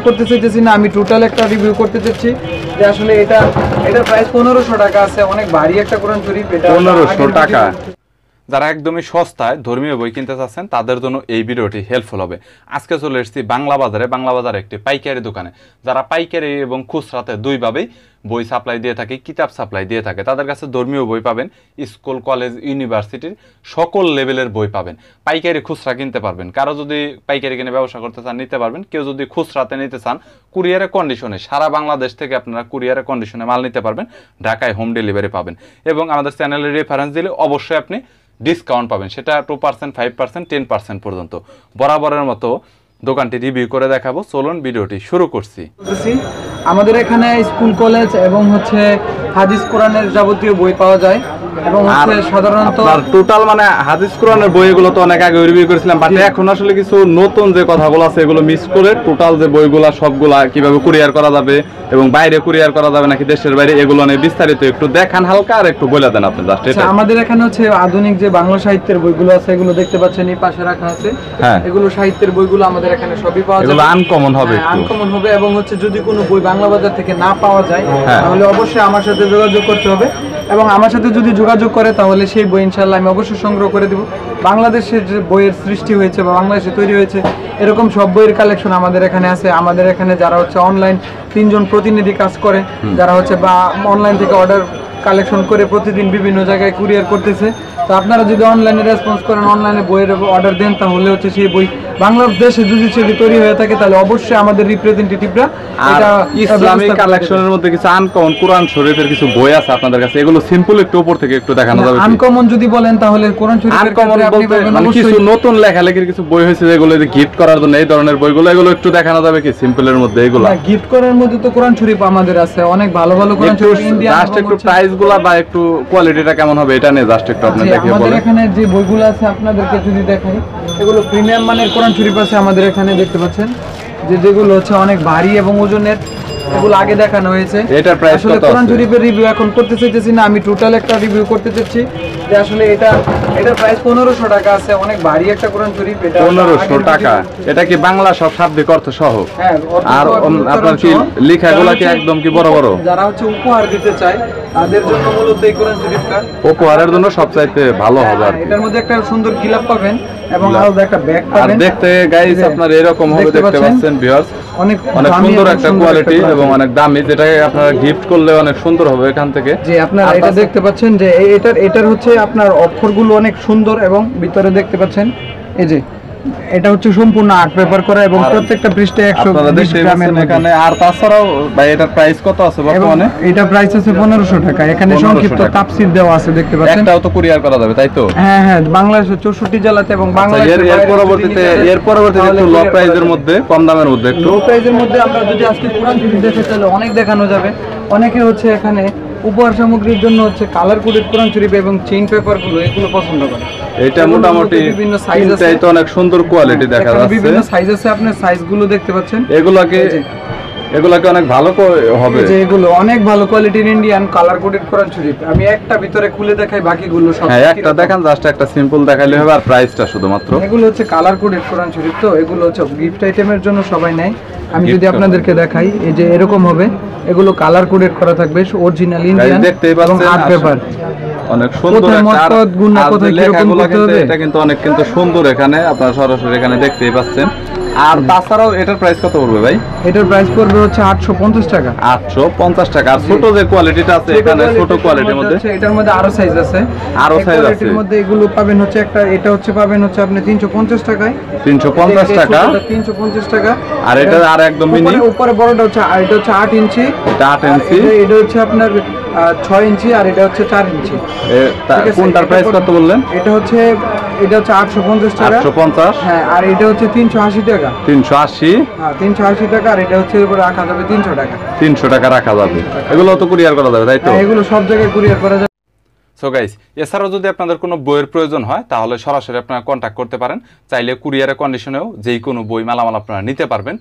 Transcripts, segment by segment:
করতে চাইতেছি না, আমি টোটাল একটা রিভিউ করতে চাচ্ছি যে আসলে এটার প্রাইস 1500 টাকা আছে। অনেক ভারী একটা কোরআন শরীফ, এটা 1500 টাকা। যারা একদমই সস্তায় ধর্মীয় বই কিনতে চাচ্ছেন তাদের জন্য এই ভিডিওটি হেল্পফুল হবে। আজকে চলে এসেছি বাংলা বাজারে একটি পাইকারি দোকানে, যারা পাইকারি এবং খুচরাতে দুইভাবেই বই সাপ্লাই দিয়ে থাকে, কিতাব সাপ্লাই দিয়ে থাকে। তাদের কাছে ধর্মীয় বই পাবেন, স্কুল কলেজ ইউনিভার্সিটির সকল লেভেলের বই পাবেন। পাইকারি খুচরা কিনতে পারবেন, কারো যদি পাইকারি কিনে ব্যবসা করতে চান নিতে পারবেন, কেউ যদি খুচরাতে নিতে চান কুরিয়ারের কন্ডিশনে সারা বাংলাদেশ থেকে আপনারা কুরিয়ারের কন্ডিশনে মাল নিতে পারবেন। ঢাকায় হোম ডেলিভারি পাবেন এবং আমাদের চ্যানেলের রেফারেন্স দিলে অবশ্যই আপনি ডিসকাউন্ট পাবেন, সেটা 2%, 5%, 10% পর্যন্ত। বরাবরের মতো দোকানটি রিভিউ করে দেখাবো, চলুন ভিডিওটি শুরু করছি। আমাদের এখানে স্কুল কলেজ এবং হচ্ছে হাদিস কোরআনের যাবতীয় বই পাওয়া যায় এবং হচ্ছে সাধারণত টোটাল মানে হাদিস কোরআনের বইগুলো তো অনেক আগে রিভিউ করেছিলাম, বাট এখন আসলে কিছু নতুন যে কথাগুলো আছে এগুলো মিস করে টোটাল যে বইগুলা সবগুলা কিভাবে কুরিয়ার করা যাবে এবং বাইরে কুরিয়ার করা যাবে নাকি দেশের বাইরে, এগুলো নিয়ে বিস্তারিত একটু দেখান হালকা, আর একটু বলে দেন আপনি জাস্ট। এটা আমাদের এখানে হচ্ছে আধুনিক যে বাংলা সাহিত্যের বইগুলো আছে এগুলো দেখতে পাচ্ছেন এই পাশে রাখা আছে। হ্যাঁ, এগুলো সাহিত্যের বইগুলো আমাদের এখানে সবই পাওয়া যায়। এগুলো আনকমন হবে, আনকমন হবে এবং হচ্ছে যদি কোনো বই বাংলা বাজার থেকে না পাওয়া যায় তাহলে অবশ্যই আমার সাথে যোগাযোগ করতে হবে এবং আমার সাথে যদি যোগাযোগ করে তাহলে সেই বই ইনশাআল্লাহ আমি অবশ্যই সংগ্রহ করে দেব। বাংলাদেশের যে বইয়ের সৃষ্টি হয়েছে বা বাংলাদেশে তৈরি হয়েছে এরকম সব বইয়ের কালেকশন আমাদের এখানে আছে। আমাদের এখানে যারা হচ্ছে অনলাইন 3 জন প্রতিনিধি কাজ করে, যারা হচ্ছে বা অনলাইন থেকে অর্ডার কালেকশন করে প্রতিদিন বিভিন্ন জায়গায় কুরিয়ার করতেছে। তো আপনারা যদি অনলাইনে রেসপন্স করেন, অনলাইনে বইয়ের অর্ডার দেন, তাহলে হচ্ছে সেই বই বাংলাদেশে যদি সেটি তৈরি হয়ে থাকে তাহলে অবশ্যই আমাদের রিপ্রেজেন্টেটিভরা এটা ইসলামিক কালেকশনের মধ্যে কিছু আনকমন কোরআন শরীফের কিছু বই আছে আপনাদের কাছে, এগুলো সিম্পল একটু উপর থেকে একটু দেখানো যাবে। আনকমন যদি বলেন তাহলে কোরআন শরীফের আনকমন বলতে মানে কিছু নতুন লেখালেখির কিছু বই হয়েছে যেগুলো গিফট করার জন্য, এই ধরনের বইগুলো এগুলো একটু দেখানো যাবে কি সিম্পলের মধ্যে? এগুলো গিফট করার মধ্যে তো কোরআন শরীফ আমাদের আছে অনেক ভালো ভালো কোরআন শরীফ ইন্ডিয়ান। জাস্ট একটু প্রাইসগুলো বা একটু কোয়ালিটিটা কেমন হবে এটা নিয়ে জাস্ট একটু আপনি দেখিয়ে বলেন। আমাদের এখানে যে বইগুলো আছে আপনাদেরকে যদি দেখাই, এগুলো প্রিমিয়াম মানের কোরআন শরীফ আছে আমাদের এখানে, দেখতে পাচ্ছেন যেগুলো হচ্ছে অনেক ভারী এবং ওজনের, এগুলো আগে দেখানো হয়েছে। এটার প্রাইস কত? কোরআন শরীফের রিভিউ এখন করতে চাইতেছি না, আমি টোটাল একটা রিভিউ করতে চাচ্ছি যে আসলে এটার প্রাইস 1500 টাকা আছে। অনেক ভারী একটা কোরআন শরীফ, এটা 1500 টাকা। এটা কি বাংলা সব শাব্দিক অর্থ সহ? হ্যাঁ, আর আপনার কি লেখাগুলো কি একদম কি বড় বড়? যারা হচ্ছে উপহার দিতে চায় তাদের জন্য মূলত এই কোরআন শরীফটা উপহারের জন্য সবচাইতে ভালো হবে। আর এটার মধ্যে একটা সুন্দর গিলাপ পাবেন এবং আলাদা একটা ব্যাগ পাবেন। আর দেখতে গাইস আপনারা এরকম হবে, দেখতে পাচ্ছেন ভিউয়ার্স, অনেক সুন্দর একটা কোয়ালিটি এবং অনেক দামি, যেটাকে আপনারা গিফট করলে অনেক সুন্দর হবে এখান থেকে। যে আপনারা এটা দেখতে পাচ্ছেন যে এটার হচ্ছে আপনার অক্ষরগুলো অনেক সুন্দর এবং ভিতরে দেখতে পাচ্ছেন এই যে এটা হচ্ছে সম্পূর্ণ আর্ট পেপার করা এবং প্রত্যেকটা পৃষ্ঠায় 120 গ্রামের এখানে। আর তাছাড়াও ভাই এটার প্রাইস কত আছে বর্তমানে? এটা প্রাইস আছে 1500 টাকা। এখানে সংক্ষিপ্ত তাফসীর দেওয়া আছে, দেখতে পাচ্ছেন। একটাও তো কুরিয়ার করা যাবে তাই তো? হ্যাঁ হ্যাঁ, বাংলাদেশের 64 জেলাতে এবং বাংলাদেশের এর পরবর্তীতে একটু লো প্রাইসের মধ্যে, কম দামের মধ্যে, একটু লো প্রাইসের মধ্যে আমরা যদি আজকে কোরআন শরীফ দেখতে চাইলে অনেক দেখানো যাবে। অনেকে হচ্ছে এখানে উপহার সামগ্রীর জন্য হচ্ছে কালার কোডেড কোরআন শরীফ এবং চেইন পেপার গুলো এগুলো পছন্দ করে। এটা মোটামুটি বিভিন্ন সাইজ আছে, এটা অনেক সুন্দর কোয়ালিটি দেখা যাচ্ছে। বিভিন্ন সাইজ আছে, আপনি সাইজগুলো দেখতে পাচ্ছেন। এগুলোকে অনেক ভালো হবে, যে এগুলো অনেক ভালো কোয়ালিটির ইন্ডিয়ান কালার কোডেড কোরআন শরীফ। আমি একটা ভিতরে খুলে দেখাই, বাকিগুলো সব হ্যাঁ একটা দেখান, জাস্ট একটা সিম্পল দেখাইলে হবে। আর প্রাইসটা শুধুমাত্র এগুলো হচ্ছে কালার কোডেড কোরআন শরীফ, তো এগুলো হচ্ছে গিফট আইটেমের জন্য সবাই নেয়। আমি যদি আপনাদেরকে দেখাই, এই যে এরকম হবে, এগুলো কালার কোডেড করা থাকবে, অরিজিনাল ইন্ডিয়ান এবং আর্ট পেপার। অনেক সুন্দর একটা লেখাগুলো কিন্তু এটা কিন্তু অনেক কিন্তু সুন্দর। এখানে আপনারা সরাসরি এখানে দেখতেই পাচ্ছেন। আর তাছাড়াও এটার প্রাইস কত পড়বে ভাই? এটার প্রাইস পড়বে হচ্ছে 850 টাকা। 850 টাকা। আর ছোট যে কোয়ালিটিটা আছে এখানে, ছোট কোয়ালিটির মধ্যে এটার মধ্যে আরো সাইজ আছে, এর মধ্যে এগুলো পাবেন হচ্ছে একটা, এটা হচ্ছে পাবেন হচ্ছে আপনি 350 টাকায়। 350 টাকা, 350 টাকা। আর এটা আর একদম মিনি, উপরে বড়টা হচ্ছে, এটা হচ্ছে 8 ইঞ্চি, এটা 8 ইঞ্চি, এটা হচ্ছে আপনার 6 ইঞ্চি, আর এটা হচ্ছে 4 ইঞ্চি। কোনটার প্রাইস কত বললেন? এটা হচ্ছে 850 টাকা। 850, হ্যাঁ। আর এটা হচ্ছে 380 টাকা। 380, হ্যাঁ 380 টাকা। আর এটা হচ্ছে উপরে রাখা যাবে 300 টাকা। 300 টাকা রাখা যাবে। এগুলো তো কুরিয়ার করা যাবে তাই তো? এগুলো সব জায়গায় কুরিয়ার করা যাবে। সো গাইস, এছাড়াও যদি আপনাদের কোনো বইয়ের প্রয়োজন হয় তাহলে সরাসরি আপনারা কন্ট্যাক্ট করতে পারেন। চাইলে কুরিয়ারের কন্ডিশনেও যেই কোনো বই মালামাল আপনারা নিতে পারবেন।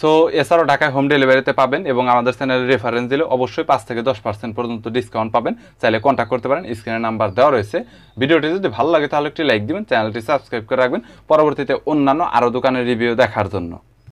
সো এছাড়াও ঢাকায় হোম ডেলিভারিতে পাবেন এবং আমাদের চ্যানেলের রেফারেন্স দিলে অবশ্যই 5 থেকে 10% পর্যন্ত ডিসকাউন্ট পাবেন। চাইলে কন্ট্যাক্ট করতে পারেন, স্ক্রিনে নাম্বার দেওয়া রয়েছে। ভিডিওটি যদি ভালো লাগে তাহলে একটি লাইক দিবেন, চ্যানেলটি সাবস্ক্রাইব করে রাখবেন পরবর্তীতে অন্যান্য আরও দোকানের রিভিউ দেখার জন্য।